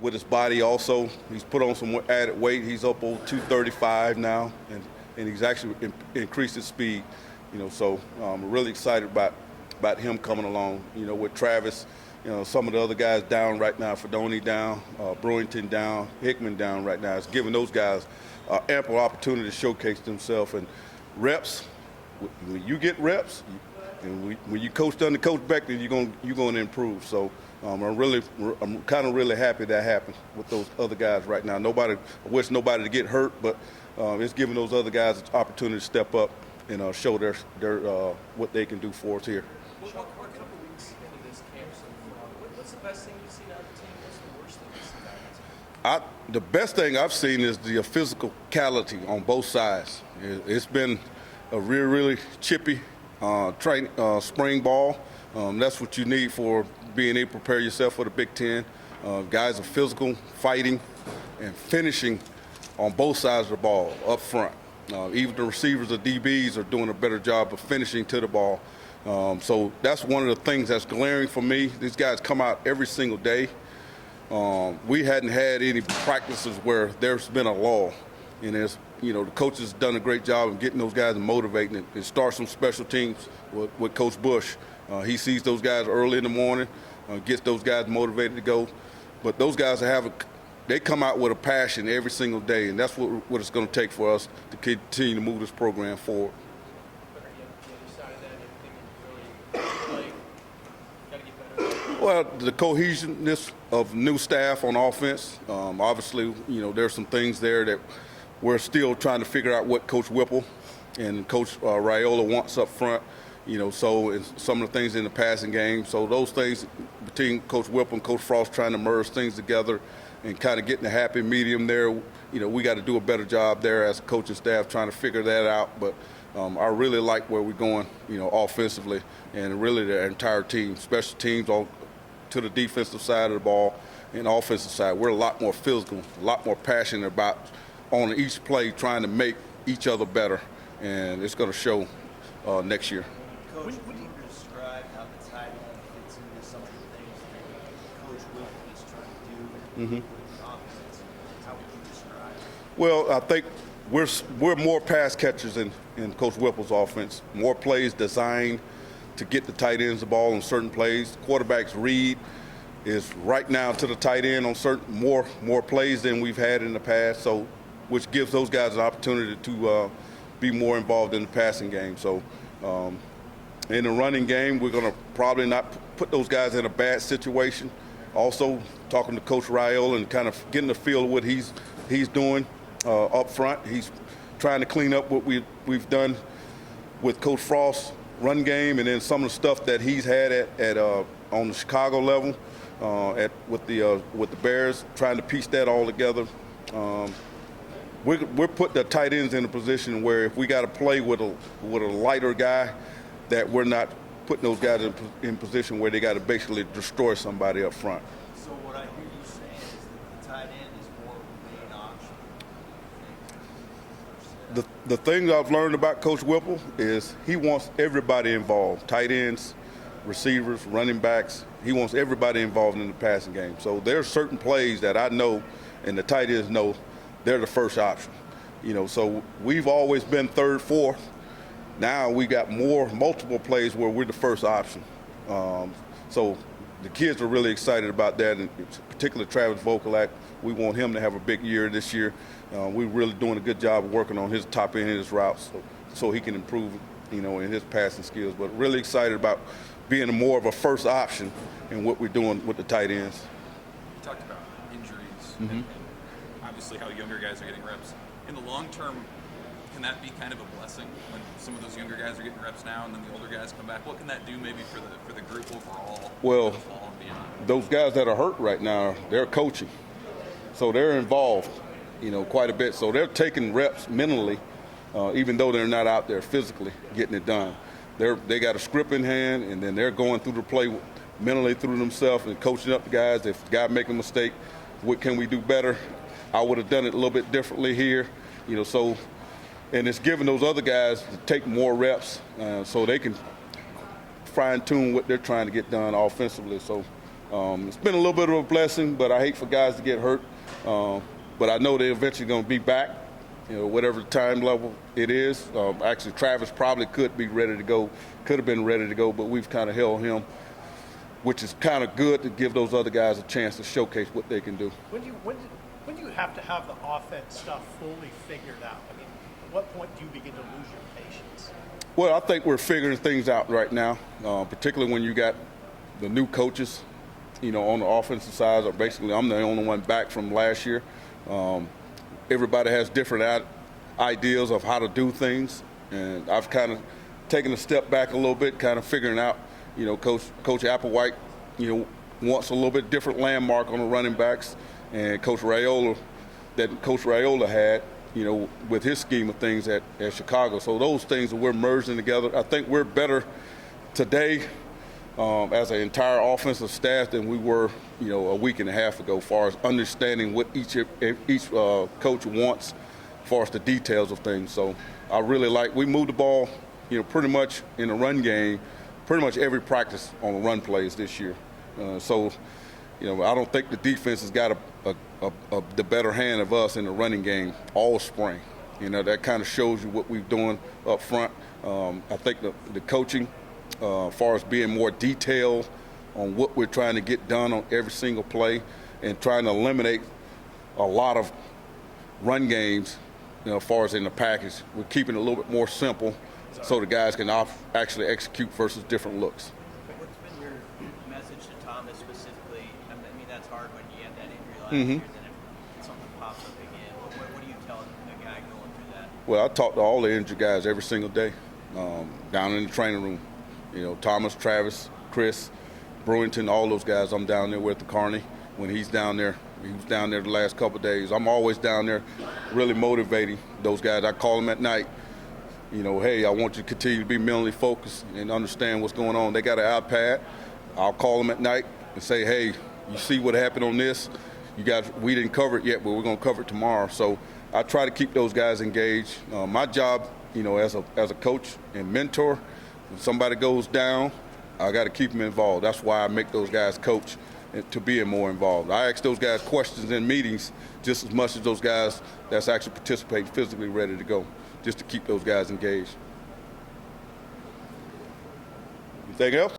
with his body also. He's put on some more added weight. He's up over 235 now, and he's actually increased his speed. So I'm really excited about him coming along. With Travis, some of the other guys down right now. Fedoni down, Brewington down, Hickman down right now. It's giving those guys ample opportunity to showcase themselves. And reps, when you get reps, and when you coach under Coach Beckton, you're going to improve. So I'm kind of really happy that happened with those other guys right now. I wish nobody to get hurt, but it's giving those other guys an opportunity to step up and show their what they can do for us here. We're a couple weeks into this camp so far. What's the best thing you've seen out of the team? What's the worst thing you've seen out of the team? The best thing I've seen is the physicality on both sides. It's been a really chippy spring ball. That's what you need for being able to prepare yourself for the Big Ten. Guys are physical, fighting, and finishing on both sides of the ball up front. Even the receivers, the DBs, are doing a better job of finishing to the ball. So that's one of the things that's glaring for me. These guys come out every single day. We hadn't had any practices where there's been a lull. And the coaches have done a great job of getting those guys and motivating it. It starts from special teams with Coach Bush. He sees those guys early in the morning, gets those guys motivated to go. But those guys they come out with a passion every single day, and that's what it's going to take for us to continue to move this program forward. Well, the cohesiveness of new staff on offense. Obviously, there's some things there that we're still trying to figure out what Coach Whipple and Coach Raiola wants up front. So it's some of the things in the passing game. So those things between Coach Whipple and Coach Frost trying to merge things together and kind of getting a happy medium there. We got to do a better job there as a coaching staff trying to figure that out. But I really like where we're going, offensively, and really the entire team, special teams, all to the defensive side of the ball and offensive side. We're a lot more physical, a lot more passionate about on each play trying to make each other better, and it's going to show next year. Coach, would you describe how the tight end fits into some of the things that Coach Wilkie is trying to do with the offense? How would you describe it? Well, I think we're more pass catchers in Coach Whipple's offense, more plays designed to get the tight ends the ball on certain plays. Quarterback's read is right now to the tight end on certain more plays than we've had in the past, so which gives those guys an opportunity to be more involved in the passing game. So in the running game, we're going to probably not put those guys in a bad situation. Also, talking to Coach Raiola and kind of getting the feel of what he's doing up front. He's trying to clean up what we've done with Coach Frost's run game, and then some of the stuff that he's had at on the Chicago level with the Bears, trying to piece that all together. We're putting the tight ends in a position where if we got to play with a lighter guy, that we're not putting those guys in position where they got to basically destroy somebody up front. So what I hear you saying is that the tight end is more of a main option. The thing I've learned about Coach Whipple is he wants everybody involved, tight ends, receivers, running backs. He wants everybody involved in the passing game. So there's certain plays that I know and the tight ends know they're the first option. So we've always been third, fourth. Now we got multiple plays where we're the first option. So the kids are really excited about that, and particularly Travis Vokalak. We want him to have a big year this year. We're really doing a good job of working on his top end of his routes so he can improve, in his passing skills. But really excited about being more of a first option in what we're doing with the tight ends. You talked about injuries and obviously how younger guys are getting reps. In the long term, can that be kind of a blessing when some of those younger guys are getting reps now and then the older guys come back? What can that do maybe for the group overall? Well, for the fall and beyond? Those guys that are hurt right now, they're coaching. So they're involved, quite a bit. So they're taking reps mentally, even though they're not out there physically getting it done. They got a script in hand, and then they're going through the play mentally through themselves and coaching up the guys. If the guy make a mistake, what can we do better? I would have done it a little bit differently here, so, and it's giving those other guys to take more reps so they can fine tune what they're trying to get done offensively. So It's been a little bit of a blessing, but I hate for guys to get hurt. But I know they're eventually going to be back, whatever the time level it is. Actually, Travis probably could have been ready to go, but we've kind of held him, which is kind of good to give those other guys a chance to showcase what they can do. When do you have to have the offense stuff fully figured out? I mean, at what point do you begin to lose your patience? Well, I think we're figuring things out right now, particularly when you got the new coaches, on the offensive side. Or basically, I'm the only one back from last year. Everybody has different ideas of how to do things, and I've kind of taken a step back a little bit, kind of figuring out, Coach Applewhite, wants a little bit different landmark on the running backs, and Coach Raiola had, with his scheme of things at Chicago. So those things that we're merging together, I think we're better today as an entire offensive staff than we were, a week and a half ago, as far as understanding what each coach wants, as far as the details of things. So I really we moved the ball, pretty much in the run game, pretty much every practice on the run plays this year. So I don't think the defense has got the better hand of us in the running game all spring. That kind of shows you what we're doing up front. I think the coaching, as far as being more detailed on what we're trying to get done on every single play and trying to eliminate a lot of run games, as far as in the package. We're keeping it a little bit more simple so the guys can actually execute versus different looks. What's been your message to Thomas specifically? I mean, that's hard when you had that injury last year, then if something pops up again. What do you tell a guy going through that? Well, I talk to all the injured guys every single day down in the training room. Thomas, Travis, Chris, Brewington, all those guys I'm down there with the Carney. When he's down there, he was down there the last couple of days. I'm always down there really motivating those guys. I call them at night, hey, I want you to continue to be mentally focused and understand what's going on. They got an iPad. I'll call them at night and say, hey, you see what happened on this? You guys, we didn't cover it yet, but we're going to cover it tomorrow. So I try to keep those guys engaged. My job, as a coach and mentor, if somebody goes down, I got to keep them involved. That's why I make those guys coach, to being more involved. I ask those guys questions in meetings just as much as those guys that's actually participating physically ready to go, just to keep those guys engaged. Anything else?